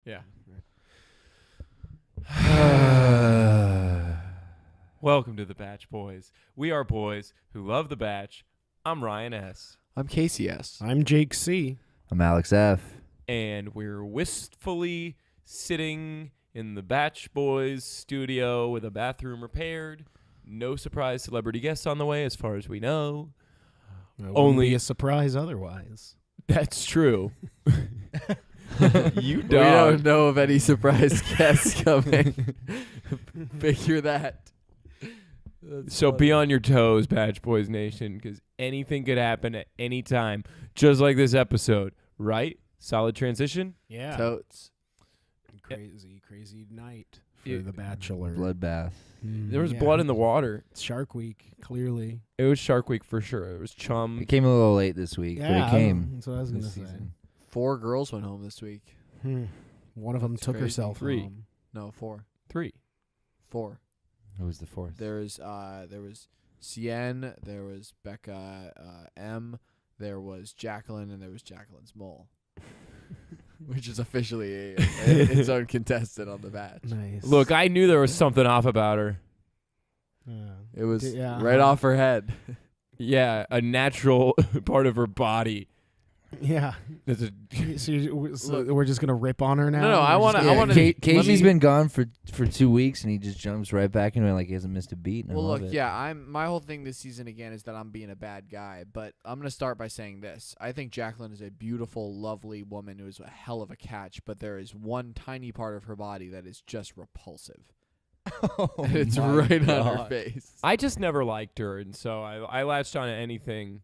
Yeah. Welcome to the Batch Boys. We are boys who love the Batch. I'm Ryan S. I'm Casey S. I'm Jake C. I'm Alex F. And we're wistfully sitting in the Batch Boys studio with a bathroom repaired. No surprise celebrity guests on the way as far as we know. Only a surprise otherwise. That's true. You We don't know of any surprise guests coming. Figure that. So be on your toes, Batch Boys Nation, because anything could happen at any time, just like this episode, right? Solid transition? Yeah. Totes. Crazy night for The Bachelor. Bloodbath. There was blood in the water. It's Shark Week, clearly. It was Shark Week for sure. It was chum. It came a little late this week, but it came. That's what I was going to this say. season. 4 girls went home this week. One of them That's took crazy. herself 3. home. No, 4. 3. 4. Who was the fourth? There was Cien, there was Bekka M, there was Jacquelyn, and there was Jacquelyn's mole. Which is officially its own contestant on the Batch. Nice. Look, I knew there was something off about her. It was Yeah. right off her head. Yeah, a natural part of her body. Yeah. That's a, So we're just going to rip on her now? No, I We're just wanna- gonna- I wanna- Casey's been gone for 2 weeks, and he just jumps right back into it like he hasn't missed a beat. And Well, I love look, it. yeah, my whole thing this season again is that I'm being a bad guy, but I'm gonna start by saying this: I think Jacquelyn is a beautiful, lovely woman who is a hell of a catch, but there is one tiny part of her body that is just repulsive. And it's my right on her God. face. I just never liked her, and so I latched on to anything.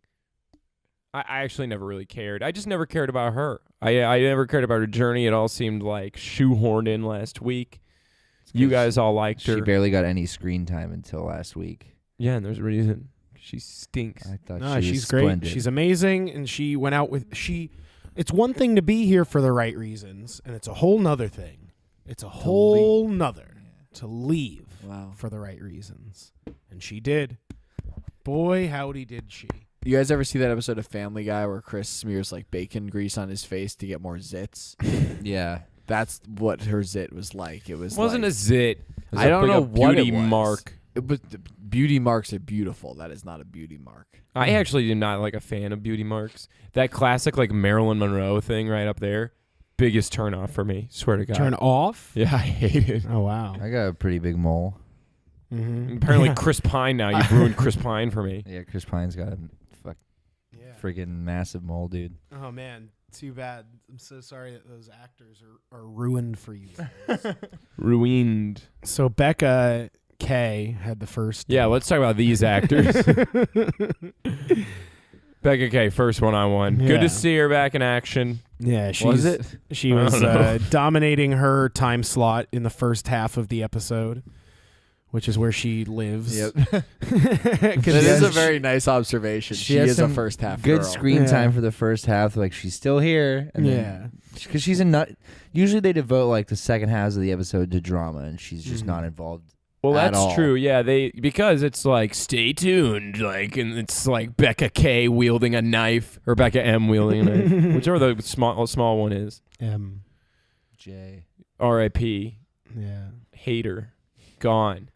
I actually never really cared. I just never cared about her. I never cared about her journey. It all seemed like shoehorned in last week. You guys all liked her. She barely got any screen time until last week. Yeah, and there's a reason. She stinks. I thought No, she was she's great. splendid. She's amazing, and she went out with It's one thing to be here for the right reasons, and it's a whole nother thing. It's a whole nother to leave Wow. for the right reasons, and she did. Boy, howdy did she! You guys ever see that episode of Family Guy where Chris smears like bacon grease on his face to get more zits? Yeah. That's what her zit was like. It wasn't a zit. It was I don't know a what beauty it was. mark. It was beauty marks are beautiful. That is not a beauty mark. I actually am not like a fan of beauty marks. That classic like Marilyn Monroe thing right up there, biggest turn off for me. Swear to God. Turn off? Yeah, I hate it. Oh wow! I got a pretty big mole. Mm-hmm. Apparently Chris Pine now. You've ruined Chris Pine for me. Yeah, Chris Pine's got a friggin' massive mole, dude. Oh man, too bad. I'm so sorry that those actors are ruined for you guys. Ruined. So Bekka K had the first. Yeah, let's talk about these actors. Bekka K, first one-on-one. Good Yeah. to see her back in action. Yeah, Was it? She I was don't know. dominating her time slot in the first half of the episode, which is where she lives. Yep. 'Cause That she is has- a very nice observation. She She has is a some first half Good girl. screen Yeah. time for the first half. Like, she's still here. And Yeah. Because she's a nut. Usually they devote, like, the second halves of the episode to drama, and she's just Mhm. not involved. Well, At that's all. true. Yeah, because it's like stay tuned, like, and it's like Bekka K wielding a knife or Bekka M wielding a knife, whichever the small one is. Jay. R.I.P. Yeah. Hater, gone,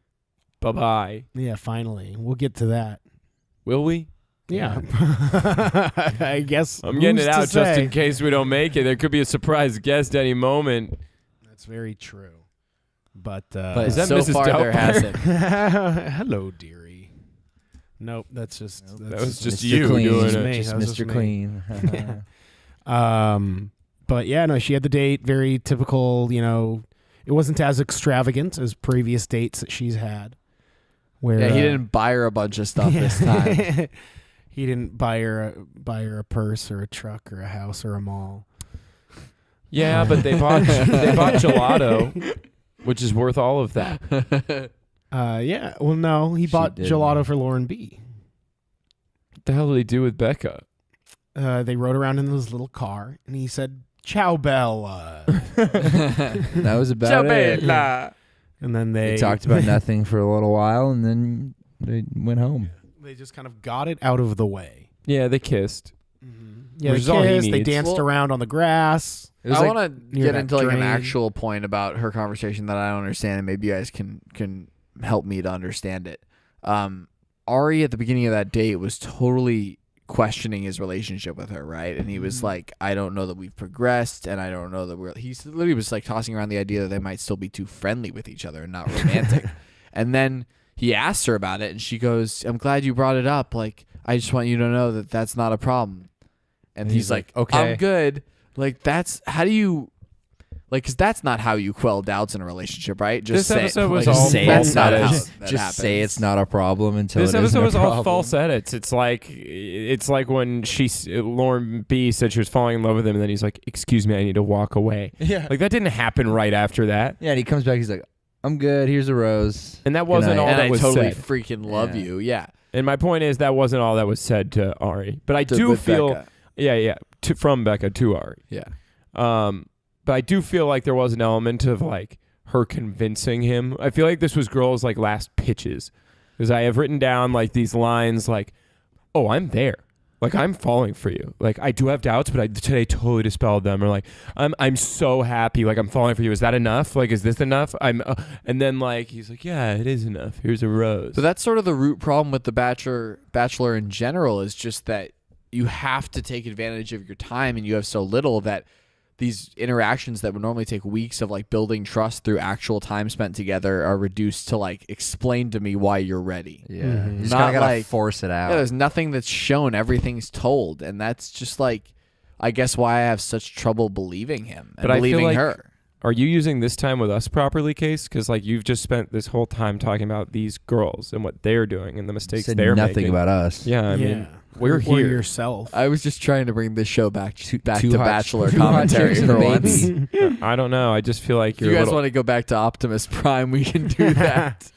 bye bye. Yeah. Finally, we'll get to that. Will we? Yeah. I guess I'm getting who's it to out just say? in case we don't make it. There could be a surprise guest any moment. That's very true. But Is that so Mrs. far there Doubtfire? hasn't. hello, dearie. Nope, that's just That was just Mr. you Clean. doing Just it. me. Just That was Mr. just me. Clean. But yeah, no, she had the date. Very typical. It wasn't as extravagant as previous dates that she's had. Where Yeah, he didn't buy her a bunch of stuff this time. He didn't buy her a purse or a truck or a house or a mall. Yeah, but they bought gelato, which is worth all of that. Yeah. Well, no, he She bought did. gelato for Lauren B. What the hell did he do with Bekka? They rode around in this little car, and he said, "Ciao, Bella." That was about it. And then They they talked about nothing for a little while, and then they went home. They just kind of got it out of the way. Yeah, they kissed. Yeah, Which is they all he kissed. They needs. danced around on the grass. It was I like, want to near get that into like an drain. actual point about her conversation that I don't understand, and maybe you guys can help me to understand it. Arie at the beginning of that date was totally questioning his relationship with her, right? And he was like, I don't know that we've progressed, and I don't know that he literally was like tossing around the idea that they might still be too friendly with each other and not romantic. And then he asked her about it, and she goes, I'm glad you brought it up. Like, I just want you to know that that's not a problem. And he's like, okay. I'm good. Like, that's, how do you, like, because that's not how you quell doubts in a relationship, right? Just This say, episode was like, all say that's it's false not not how edits. that just happens. say it's not a problem until This it isn't episode a was all problem. false edits. It's like when Lauren B said she was falling in love with him, and then he's like, "Excuse me, I need to walk away." Yeah. Like that didn't happen right after that, Yeah, and he comes back. He's like, I'm good. Here's a rose. and that wasn't night. all And that I was totally said. freaking love Yeah. you. Yeah. And my point is that wasn't all that was said to Arie. But I do With feel, Bekka. yeah, from Bekka to Arie. Yeah. But I do feel like there was an element of like her convincing him. I feel like this was girls' like last pitches, because I have written down like these lines like, "Oh, I'm there. Like I'm falling for you. Like I do have doubts, but I today totally dispelled them." Or like, "I'm so happy. Like I'm falling for you. Is that enough? Like is this enough?" And then like he's like, "Yeah, it is enough. Here's a rose." So that's sort of the root problem with the Bachelor in general, is just that you have to take advantage of your time, and you have so little that these interactions that would normally take weeks of like building trust through actual time spent together are reduced to like, explain to me why you're ready. Yeah. Mhm. You just Not kinda gotta like- force it out. Yeah, there's nothing that's shown. Everything's told. And that's just like, I guess why I have such trouble believing him and But I feel believing like- her. Are you using this time with us properly, Case? Because like you've just spent this whole time talking about these girls and what they're doing and the mistakes Said they're nothing making. about us. Yeah, I mean, we're Or here. yourself. I was just trying to bring this show back to Too hot- Bachelor too hot commentary chicks and for a once. baby. I don't know. I just feel like If you're you a guys little, want to go back to Optimus Prime, we can do that.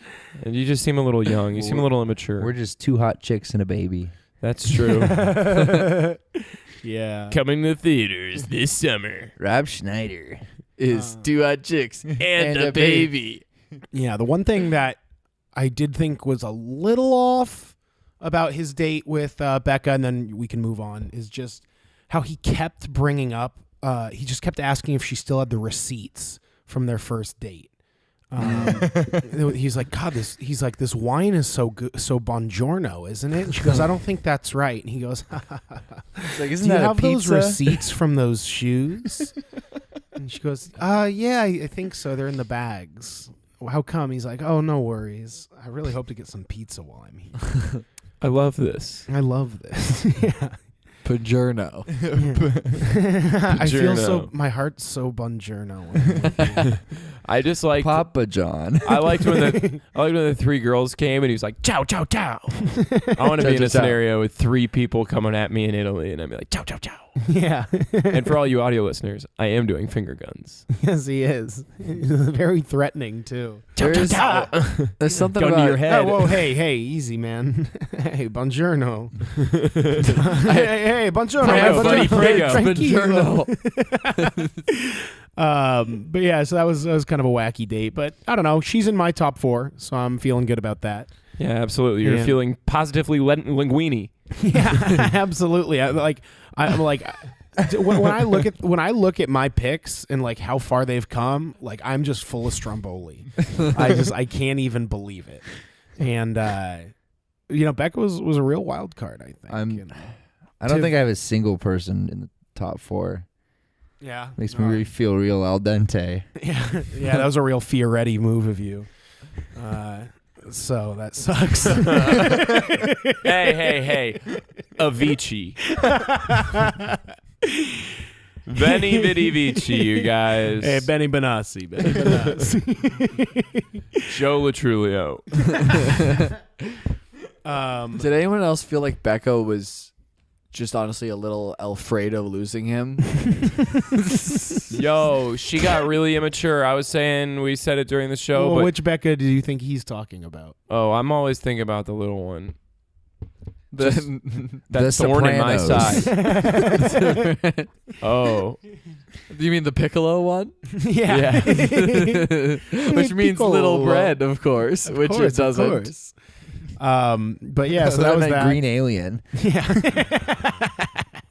and you just seem a little young. You seem a little immature. We're just two hot chicks and a baby. That's true. Yeah. Coming to theaters this summer. Rob Schneider. Is two hot chicks and a baby. Yeah, the one thing that I did think was a little off about his date with Bekka, and then we can move on, is just how he kept bringing up, he just kept asking if she still had the receipts from their first date. He's like, God, this wine is so good, so buongiorno, isn't it? And she goes, I don't think that's right. And he goes, It's like, do you have those receipts from those shoes? And she goes, yeah, I think so. They're in the bags. Well, how come? He's like, oh, no worries. I really hope to get some pizza while I'm here. I love this. I love this. Yeah. Buongiorno. I feel so, Buongiorno. my heart's so buongiorno. when I'm with you. I just like. Papa John. I liked when the three girls came and he was like, "Ciao, ciao, ciao." I want to be in Ciao, a ciao. scenario with three people coming at me in Italy, and I'd be like, "Ciao, ciao, ciao." Yeah. And for all you audio listeners, I am doing finger guns. Yes, he is. Very threatening, too. Ciao, ciao, There's- ciao. There's something Gun to about your head. Oh, whoa, hey, easy, man. Hey, buongiorno. hey, buongiorno. Prego, buongiorno. prego. Tranquillo. But yeah, so that was kind of a wacky date. But I don't know. She's in my top 4, so I'm feeling good about that. Yeah, absolutely. You're Yeah. feeling positively linguini. Yeah, absolutely. I'm like, when I look at my picks and like how far they've come, like I'm just full of Stromboli. I can't even believe it. And Bekka was a real wild card, I think. I don't think I have a single person in the top 4. Yeah, Makes me feel real al dente. yeah, that was a real Fioretti move of you. So that sucks. Hey. Avicii. Benny Vidi Vici, you guys. Hey, Benny Benassi. Joe Latrulio. Did anyone else feel like Bekka was just honestly a little Alfredo losing him? Yo, she got really immature. I was saying, we said it during the show, Well, but which Bekka do you think he's talking about? I'm always thinking about the little one. The That The thorn in my Sopranos. side. Oh. Do you mean the piccolo one? Yeah. Which means little Piccolo. bread, of course. Which it doesn't. Of course. But yeah, so that was meant that. Green Alien. Yeah.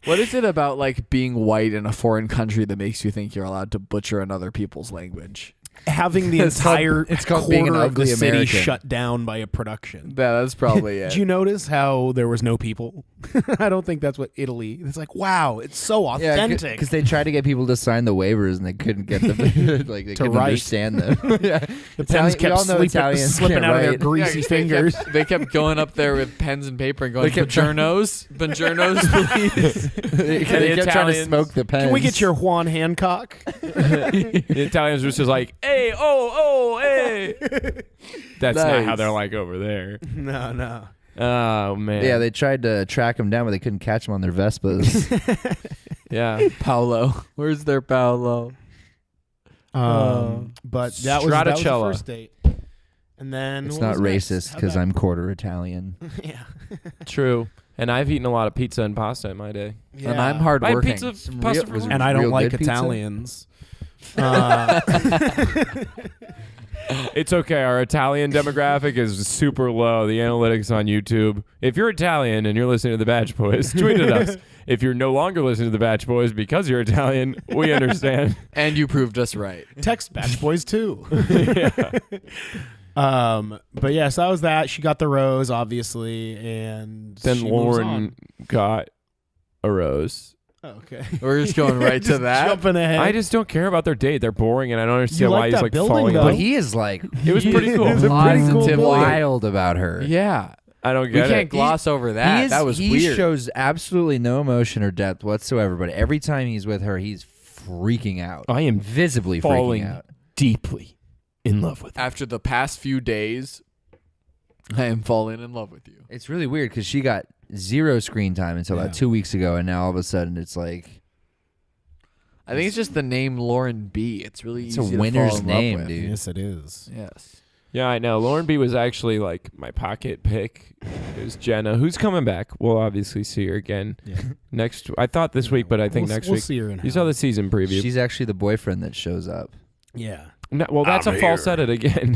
What is it about like being white in a foreign country that makes you think you're allowed to butcher another people's language? Having the It's called- entire it's called being an quarter of the ugly city American. shut down by a production. Yeah, that's probably it. Did you notice how there was no people? I don't think that's what Italy. It's like, wow, it's so authentic. because they tried to get people to sign the waivers and they couldn't get them like they To couldn't write. understand them. Yeah. the pens we kept all know Italians slipping can't out of their write. greasy fingers. They kept going up there with pens and paper and going, They kept trying- buongiornos, buongiornos, please. they kept trying to Italians- smoke the pens. Can we get your Juan Hancock? The Italians were just like, hey, oh, hey. That's not how Nice. they're like over there. No. Oh, man. Yeah, they tried to track him down, but they couldn't catch him on their Vespas. Yeah. Paolo. Where's their Paolo? But that was the Stracciatella. first date. And then It's what not was next? racist How'd because that- I'm quarter Italian. yeah. True. And I've eaten a lot of pizza and pasta in my day. yeah. And I'm I had hardworking. pizza, Some pasta real- for was lunch. and I don't Real like good pizza? Italians. It's okay. Our Italian demographic is super low. The analytics on YouTube. If you're Italian and you're listening to the Batch Boys, tweet at us. If you're no longer listening to the Batch Boys because you're Italian, we understand. And you proved us right. Text Batch Boys too. Yeah. But yes, that was that. She got the rose, obviously, and Then she moves Lauren on. got a rose. Okay. We're just going right to Just that. Jumping ahead. I just don't care about their date. They're boring, and I don't understand You why like he's that like building, falling. though. in But love. he is like It was pretty cool. It's a pretty cool Positively. building. wild about her. Yeah. I don't We get can't it. gloss over that. That was he weird. shows absolutely no emotion or depth whatsoever, but every time he's with her, he's freaking out. I am Visibly falling freaking out. deeply in love with him. After the past few days, I am falling in love with you. It's really weird because she got zero screen time until Yeah. about 2 weeks ago, and now all of a sudden it's like I think it's just the name Lauren B. It's really it's easy a to winner's fall in love name, with. dude. Yes, it is. Yes. Yeah, I know. Lauren B was actually like my pocket pick. It was Jenna, who's coming back. We'll obviously see her again Yeah. next. I thought this week, but I think next we'll week. see her in You saw hell. the season preview. She's actually the boyfriend that shows up. Yeah. No, well, that's a false edit again.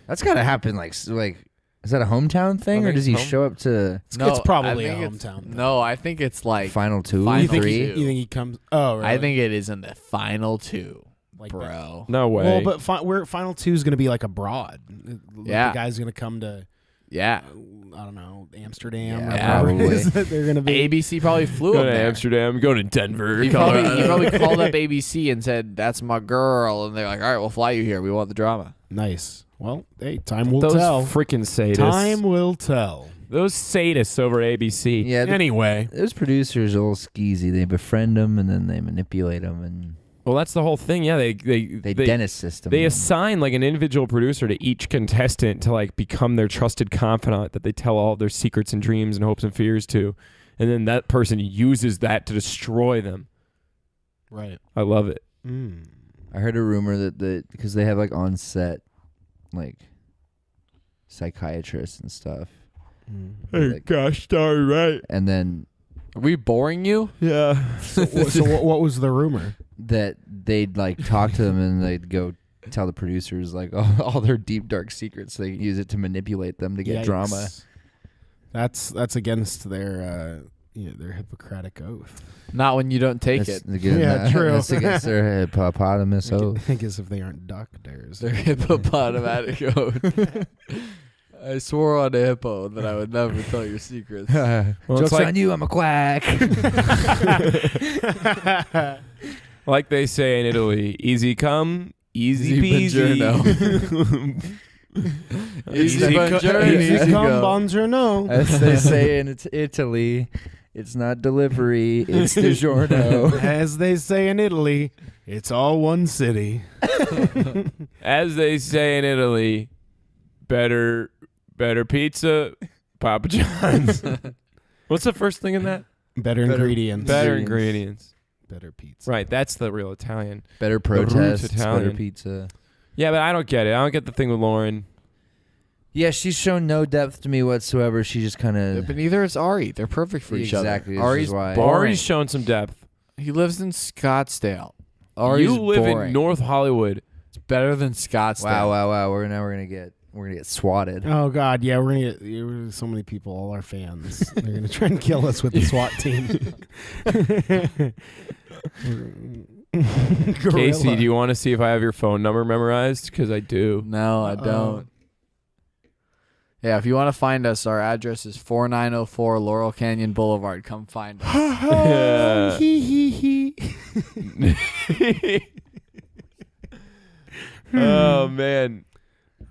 That's got to happen. Like is that a hometown thing, I or think does he so. show up to It's probably I a think it's- hometown thing. No, I think it's like final two, Final You think, three? you think he comes? Oh, really? I think it is in the final two, like bro. No way. Well, but we're final two is going to be like abroad. Yeah. The guy's going to come to Yeah. I don't know Amsterdam. Yeah, or wherever it probably. is that they're going to be. ABC probably flew go him to there. Amsterdam, go to Denver. He Colorado. probably called up ABC and said, "That's my girl," and they're like, "All right, we'll fly you here. We want the drama." Nice. Well, hey, time will Those tell. freaking sadists. Time will tell. Those sadists over at ABC. Yeah, Anyway, those producers are all skeezy. They befriend them and then they manipulate them and Well, that's the whole thing. Yeah, they dentist system. They them. assign like an individual producer to each contestant to like become their trusted confidant that they tell all their secrets and dreams and hopes and fears to, and then that person uses that to destroy them. right. I love it. I heard a rumor that because they have like on set like psychiatrists and stuff. Like- gosh, darn right. and then Are we boring you? Yeah. So what was the rumor? that they'd like talk to them and they'd go tell the producers like all their deep dark secrets. They use it to manipulate them to get Yikes. drama. That's against their their Hippocratic oath. Not when you don't take That's it. against- Yeah, true. That's against their hippopotamus oath. I guess if they aren't doctors. Their hippopotatic oath. I swore on a hippo that I would never tell your secrets. Well, Joke's it's like, on you, I'm a quack. like they say in Italy, easy come, easy Easy buongiorno. Easy Easy buongiorno, easy come, go. buongiorno. As they say in Italy, it's not delivery, it's DiGiorno. As they say in Italy, it's all one city. As they say in Italy, better pizza, Papa John's. What's the first thing in that? Better ingredients. Better ingredients. Better pizza. Right, that's the real Italian. Better root protests, Italian. better pizza. Yeah, but I don't get it. I don't get the thing with Lauren. Yeah, she's shown no depth to me whatsoever. She just kind of... But neither is Ari. They're perfect for each Exactly, this other. is Ari's why. boring. Ari's shown some depth. He lives in Scottsdale. Ari's You live boring. in North Hollywood. It's better than Scottsdale. Wow. We're gonna get We're gonna get swatted. Oh God, yeah, we're gonna get so many people, all our fans. They're gonna try and kill us with the SWAT team. Casey, do you want to see if I have your phone number memorized? Because I do. No, I don't. Yeah, if you want to find us, our address is 4904 Laurel Canyon Boulevard. Come find us. Yeah. Oh man.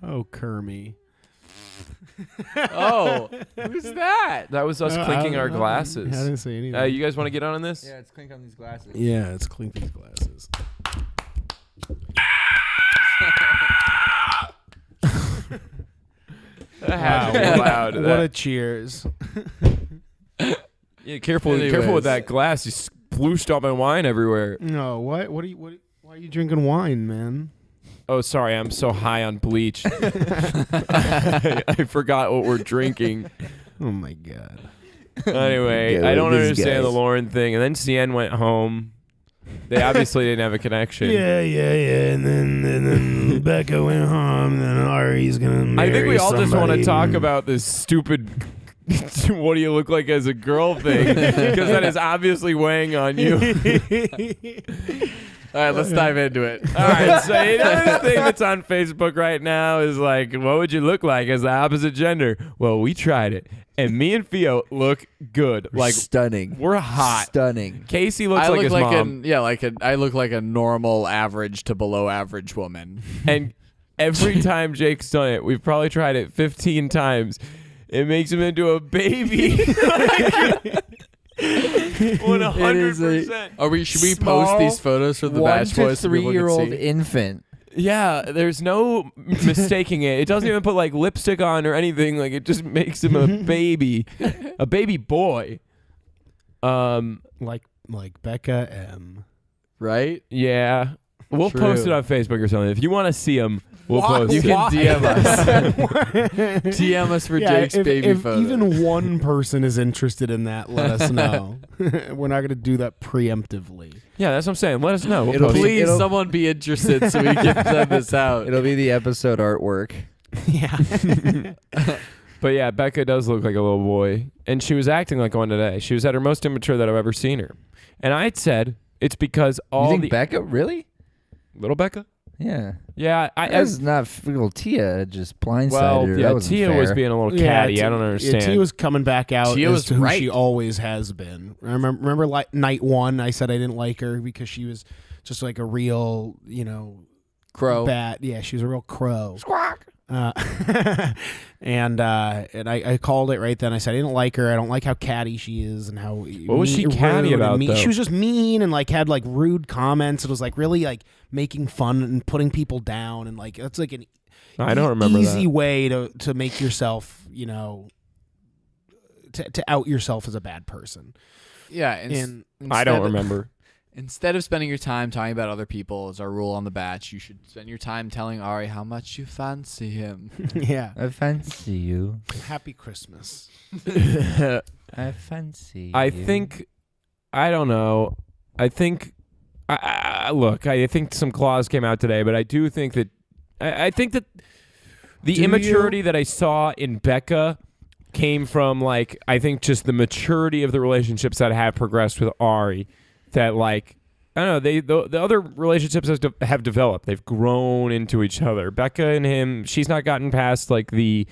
Oh, Kermie. Oh, who's that? That was us clinking our glasses. I didn't say anything. You guys want to get on this? Yeah, let's clink on these glasses. Yeah, it's clink these glasses. That had to be loud. What a cheers. Yeah, careful Anyways. with that glass. You splooshed all my wine everywhere. No, what? Why are you drinking wine, man? Oh, sorry, I'm so high on bleach. I forgot what we're drinking. Oh my God. Anyway, Go I don't with these understand the guys. Lauren thing. And then CN went home. They obviously didn't have a connection. Yeah. And then Bekka went home. And then Arie's gonna marry I think we all just want to somebody. talk about this stupid what do you look like as a girl thing, because that is obviously weighing on you. All right, let's dive into it. All right, so another thing that's on Facebook right now is like, what would you look like as the opposite gender? Well, we tried it, and me and Theo look good. Like, Stunning. we're hot. Stunning. Casey looks I like look his like mom. I look like a normal, average to below average woman. And every time Jake's done it, we've probably tried it 15 times. It makes him into a baby. 100%. Should we post these photos for the 1 batch to boys so people can 3-year-old see? infant. Yeah, there's no mistaking it. It doesn't even put like lipstick on or anything. Like, it just makes him a baby boy. like Bekka M. Right? Yeah. We'll True. post it on Facebook or something. If you want to see him, we'll post You it. can DM us. DM us for Jake's baby if photo. even one person is interested in that, let us know. We're not going to do that preemptively. Yeah, that's what I'm saying. Let us know. We'll It'll post be- it. Please, it'll- someone be interested so we can send this out. It'll be the episode artwork. Yeah. But yeah, Bekka does look like a little boy. And she was acting like one today. She was at her most immature that I've ever seen her. And I said it's because You all think the... Bekka? Really? Little Bekka? Yeah. Yeah. That's not little Tia just blindsided Well, her. yeah, That wasn't Tia fair. was being a little catty. I don't understand. Tia was coming back out Tia as was to who right. she always has been. Remember like night one, I said I didn't like her because she was just like a real, Crow. bat. Yeah, she was a real crow. Squawk. And I called it right then. I said I didn't like her. I don't like how catty she is and how What was she catty about, though? She was just mean and like had like rude comments. It was like really like making fun and putting people down and like that's like an I don't remember easy that. way to make yourself to out yourself as a bad person. Yeah. And I don't remember. Instead of spending your time talking about other people, as our rule on the batch, you should spend your time telling Ari how much you fancy him. yeah, I fancy you. happy Christmas. I fancy I you. think, I don't know. I think, look, I think some claws came out today, but I do think that, I think that the Do immaturity you? that I saw in Bekka came from, like, I think just the maturity of the relationships that have progressed with Ari. That, like, I don't know, the other relationships have developed. They've grown into each other. Bekka and him, she's not gotten past, like, the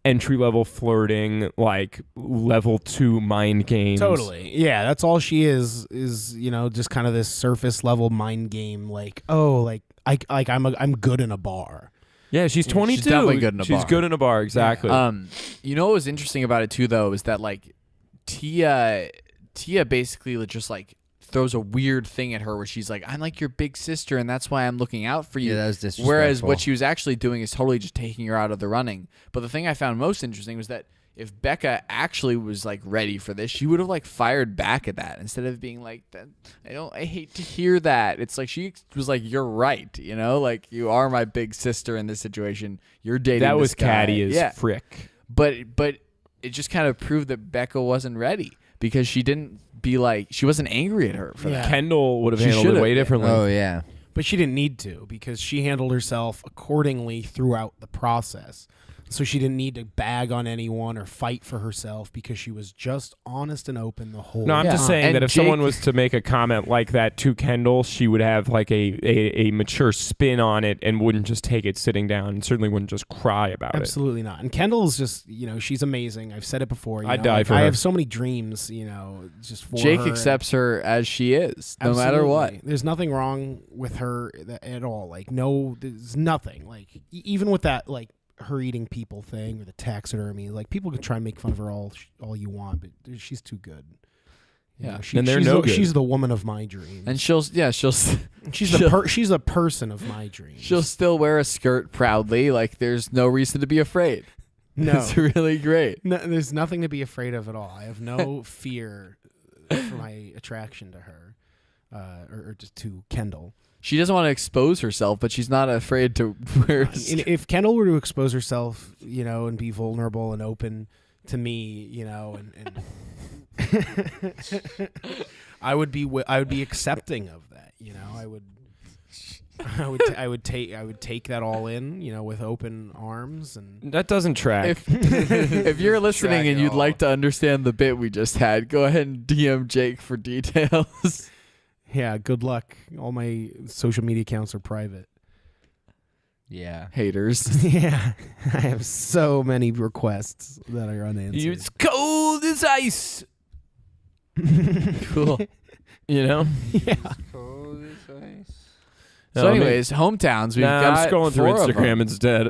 entry-level flirting, like, level 2 mind games. Totally. Yeah, that's all she is just kind of this surface level mind game like, oh, like I'm good in a bar. Yeah, she's 22. definitely good in a She's bar. good in a bar, exactly. You know what was interesting about it too, though, is that like Tia basically just like throws a weird thing at her where she's like, I'm like your big sister and that's why I'm looking out for you. Yeah, that was disrespectful. Whereas what she was actually doing is totally just taking her out of the running. But the thing I found most interesting was that if Bekka actually was like ready for this, she would have like fired back at that instead of being like, I hate to hear that. It's like she was like, you're right, like you are my big sister in this situation. You're dating that this was guy. catty as yeah. frick. But it just kind of proved that Bekka wasn't ready because she didn't she wasn't angry at her for Yeah. that. Kendall would have She handled it should've. way differently. Oh yeah. But she didn't need to because she handled herself accordingly throughout the process. So she didn't need to bag on anyone or fight for herself because she was just honest and open the whole No, I'm time. just saying And that if someone was to make a comment like that to Kendall, she would have like a mature spin on it and wouldn't just take it sitting down and certainly wouldn't just cry about Absolutely not. And Kendall's just, she's amazing. I've said it before. I'd die for I her. have so many dreams, just for Jake her. accepts her as she is, no matter what. Absolutely. There's nothing wrong with her at all. Like, no, there's nothing. Like, even with that, like, her eating people thing or the taxidermy, like, people can try and make fun of her all you want, but she's too good. Yeah. And they're no good. She's the woman of my dreams. And she's she's the person of my dreams. she'll still wear a skirt proudly. Like, there's no reason to be afraid. No. It's really great. No, there's nothing to be afraid of at all. I have no fear for my attraction to her, or just to Kendall. She doesn't want to expose herself, but she's not afraid to wear. If Kendall were to expose herself, and be vulnerable and open to me, and I would be accepting of that. I would take that all in, with open arms. And That doesn't track. If you're listening Drag and it you'd all. like to understand the bit we just had, go ahead and DM Jake for details. yeah, good luck. All my social media accounts are private. Yeah. Haters. Yeah, I have so many requests that are unanswered. It's cold as ice. Cool. Yeah. So, anyways, hometowns. We've got I'm scrolling through 4 of them. Instagram instead.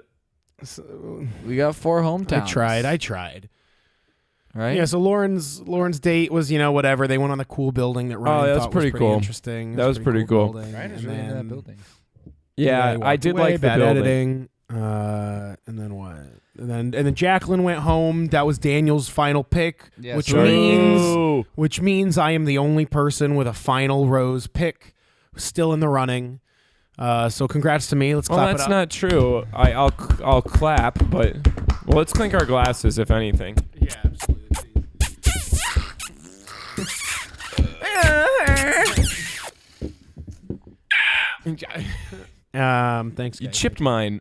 So, We got 4 hometowns. I tried. Right? Yeah, so Lauren's date was, whatever. They went on the cool building that Ryan that's thought pretty was pretty cool. interesting. That was pretty cool. building. Ryan is And really into that then- building. Yeah, he I walked did away, like the bad building. editing. And then what? And then Jacquelyn went home. That was Daniel's final pick, Yeah, which so- means I am the only person with a final Rose pick still in the running. So congrats to me. Let's Well, clap it that's up. not true. I'll clap, but let's clink our glasses if anything. Yeah, absolutely. Thanks, You guys. chipped mine.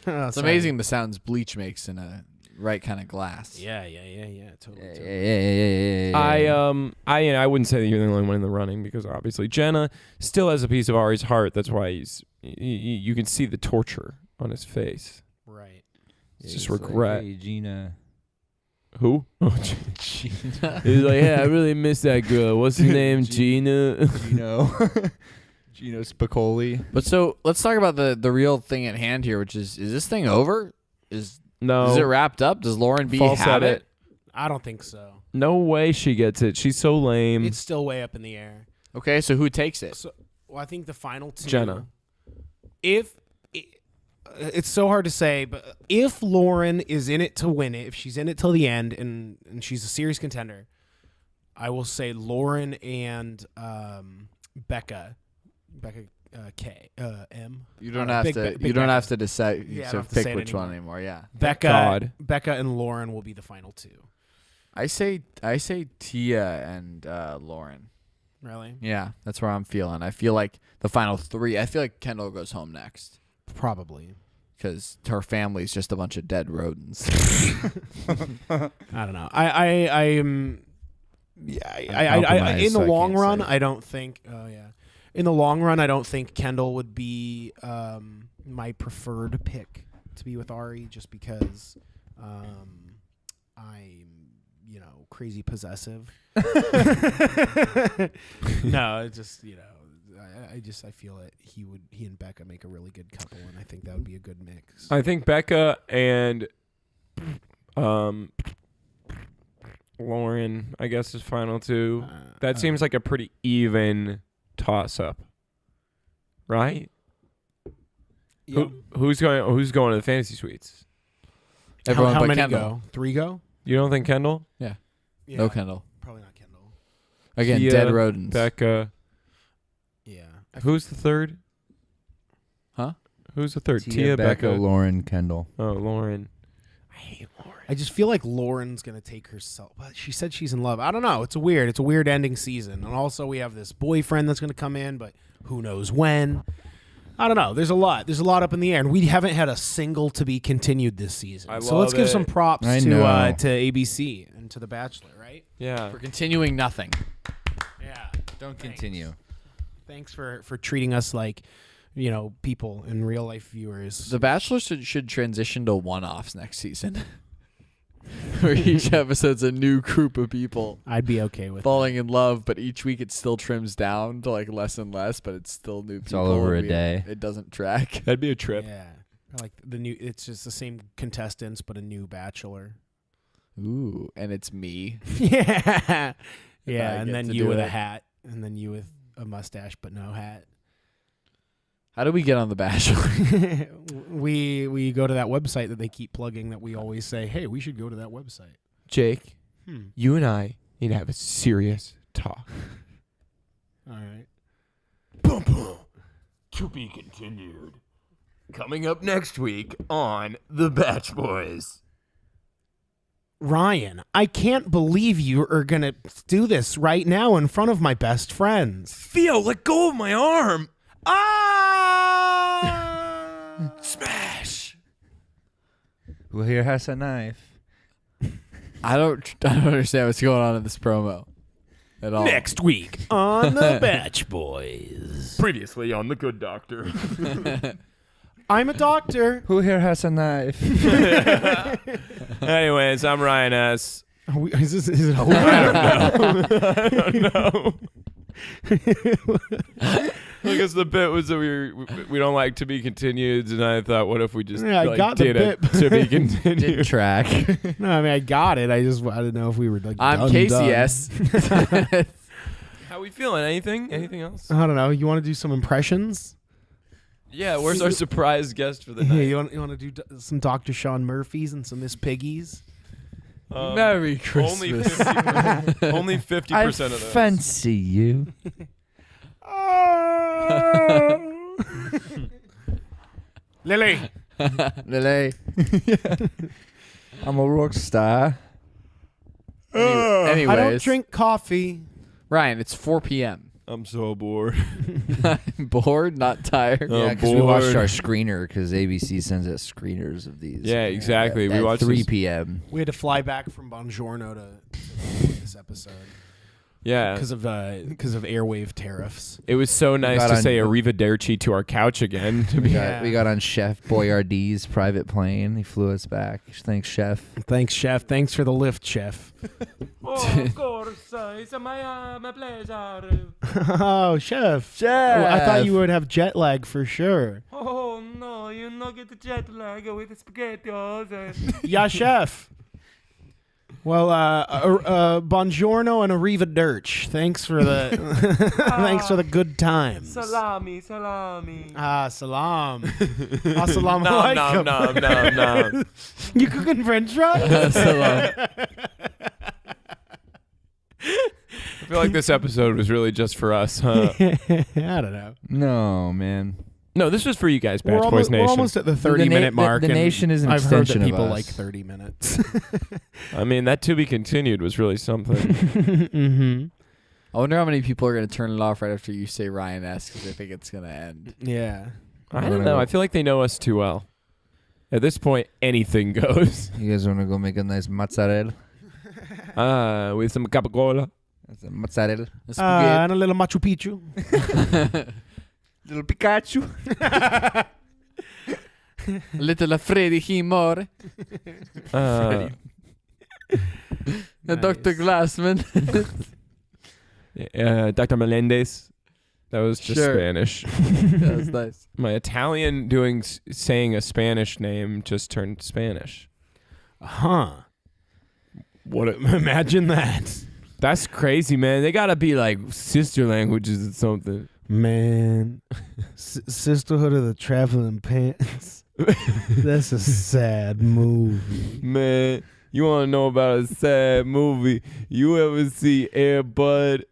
It's amazing the sounds Bleach makes in a right kind of glass. Yeah. Totally. I wouldn't say that you're the only one in the running because obviously Jenna still has a piece of Ari's heart. That's why you can see the torture on his face. Right. It's just regret. Hey, Gina. Who? Oh, Gina. he's like, yeah, I really miss that girl. What's her name? Gina. Gino. Gino Spicoli. But so let's talk about the real thing at hand here, which is this thing over? Is it wrapped up? Does Lauren B False have edit. it? I don't think so. No way she gets it. She's so lame. It's still way up in the air. Okay, so who takes it? So, I think the final 2. Jenna. It's so hard to say, but if Lauren is in it to win it, if she's in it till the end, and she's a serious contender, I will say Lauren and Bekka K M. You don't have to. You don't have to decide Yeah, I to don't have to say pick it which one anymore. anymore. Yeah. God. Bekka and Lauren will be the final 2. I say Tia and Lauren. Really? Yeah, that's where I'm feeling. I feel like the final 3. I feel like Kendall goes home next Probably. because her family's just a bunch of dead rodents. I don't know. I am. Yeah. I compromised, in the so I long can't run, say. I don't think. Oh yeah. In the long run, I don't think Kendall would be my preferred pick to be with Arie, just because I'm, crazy possessive. No, it's just I feel that he and Bekka make a really good couple, and I think that would be a good mix. I think Bekka and Lauren, I guess, is final 2. That seems like a pretty even toss-up, right? Yeah. Who's going to the fantasy suites? Everyone how but many Kendall. go? 3 go? You don't think Kendall? Yeah. No Kendall. Probably not Kendall. Again, Tia, dead rodents. Bekka. Yeah. Who's the third? Huh? Who's the third? Tia, Bekka, Bekka. Lauren, Kendall. Oh, Lauren. I hate Lauren. I just feel like Lauren's gonna take herself. But she said she's in love. I don't know. It's a weird ending season. And also we have this boyfriend that's gonna come in, but who knows when. I don't know. There's a lot. There's a lot up in the air, and we haven't had a single to be continued this season. So let's give some props to ABC and to The Bachelor, right? Yeah. For continuing nothing. Yeah. Don't continue. Thanks for treating us like, people and real life viewers. The Bachelor should transition to one-offs next season. Where each episode's a new group of people I'd be okay with falling in love, but each week it still trims down to like less and less, but it's still new people. It's all over a day. It doesn't track. That'd be a trip. Yeah. I like the new. It's just the same contestants, but a new Bachelor. Ooh, and it's me. Yeah. Yeah, I and get then to you do with a it. hat, and then you with a mustache but no hat. How do we get on The Bachelor? we go to that website that they keep plugging that we always say, hey, we should go to that website. Jake, you and I need to have a serious talk. All right. Boom, boom. To be continued. Coming up next week on The Batch Boys. Ryan, I can't believe you are going to do this right now in front of my best friends. Theo, let go of my arm. Ah! Smash. Who here has a knife? I don't understand what's going on in this promo at all. Next week on The Batch Boys. Previously on The Good Doctor. I'm a doctor. Who here has a knife? Anyways, I'm Ryan S. Is it over? I don't know. I guess the bit was that we don't like to be continued, and I thought, what if we just I got the did it bit. to be continued? Didn't track. No, I mean, I got it. I didn't know if we were like. I'm done. KCS. How we feeling? Anything else? I don't know. You want to do some impressions? Yeah, where's our surprise guest for the Yeah, night? you want to do some Dr. Sean Murphys and some Miss Piggies? Merry Christmas. Only 50% of those. Fancy you. Lily. Lily. I'm a rock star. Anyways, I don't drink coffee. Ryan, it's 4 p.m. I'm so bored. Bored, not tired. Oh, Yeah, because we watched bored. our screener because ABC sends us screeners of these. Yeah, exactly. We At watched 3 this- p.m. We had to fly back from Buongiorno to this episode Yeah, because of airwave tariffs. it was so nice got to on- say arrivederci to our couch again. To be We got on Chef Boyardee's private plane. He flew us back. Thanks, Chef. Thanks, Chef. Thanks for the lift, Chef. of course, it's my pleasure. Oh, Chef. Chef. Oh, I thought you would have jet lag for sure. Oh no, you not get the jet lag with the spaghettios. Yeah, Chef. Well, buongiorno and arrivederci. Thanks for the thanks for the good times. Salami. Ah, salam. Assalamu Nom, alaikum. nom. You cooking French fries? I feel like this episode was really just for us, huh? I don't know. No, man. No, this was for you guys, Batch We're Boys Nation. almost at the 30-minute mark. The and nation is an I've heard extension that of people us. like 30 minutes. I mean, that to be continued was really something. Mm-hmm. I wonder how many people are going to turn it off right after you say Ryan S because they think it's going to end. Yeah. I don't know. I feel like they know us too well. At this point, anything goes. You guys want to go make a nice mozzarella? With some capicola. That's a mozzarella. And a little Machu Picchu. Little Pikachu. Little Freddy Himore. Dr. Glassman. Dr. Melendez. That was just Sure. Spanish. That was nice. My Italian saying a Spanish name just turned Spanish. Huh. What? Imagine that. That's crazy, man. They gotta be like sister languages or something. Man. Sisterhood of the Traveling Pants. That's a sad movie. Man, you wanna know about a sad movie? You ever see Air Bud?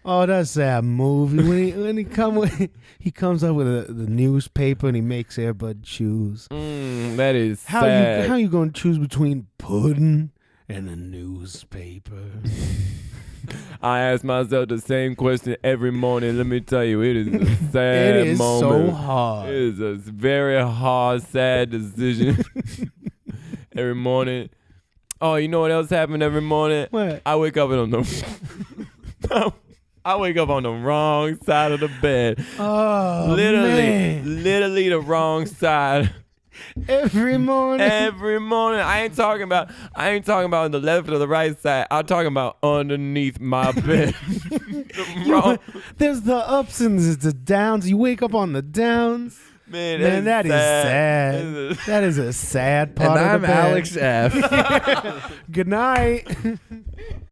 Oh, that's a sad movie. When he comes up with the newspaper and he makes everybody choose. That is How sad. you gonna choose between pudding and a newspaper? I ask myself the same question every morning. Let me tell you, it is a sad It is moment. so hard. It is a very hard, sad decision. Every morning. Oh, you know what else happened every morning? What? I wake up on the I wake up on the wrong side of the bed. Oh, Literally the wrong side. Every morning. Every morning. I ain't talking about the left or the right side. I'm talking about underneath my bed. There's the ups and there's the downs. You wake up on the downs. Man, that is sad. That is a sad part And of I'm the bed. Alex F. Good night.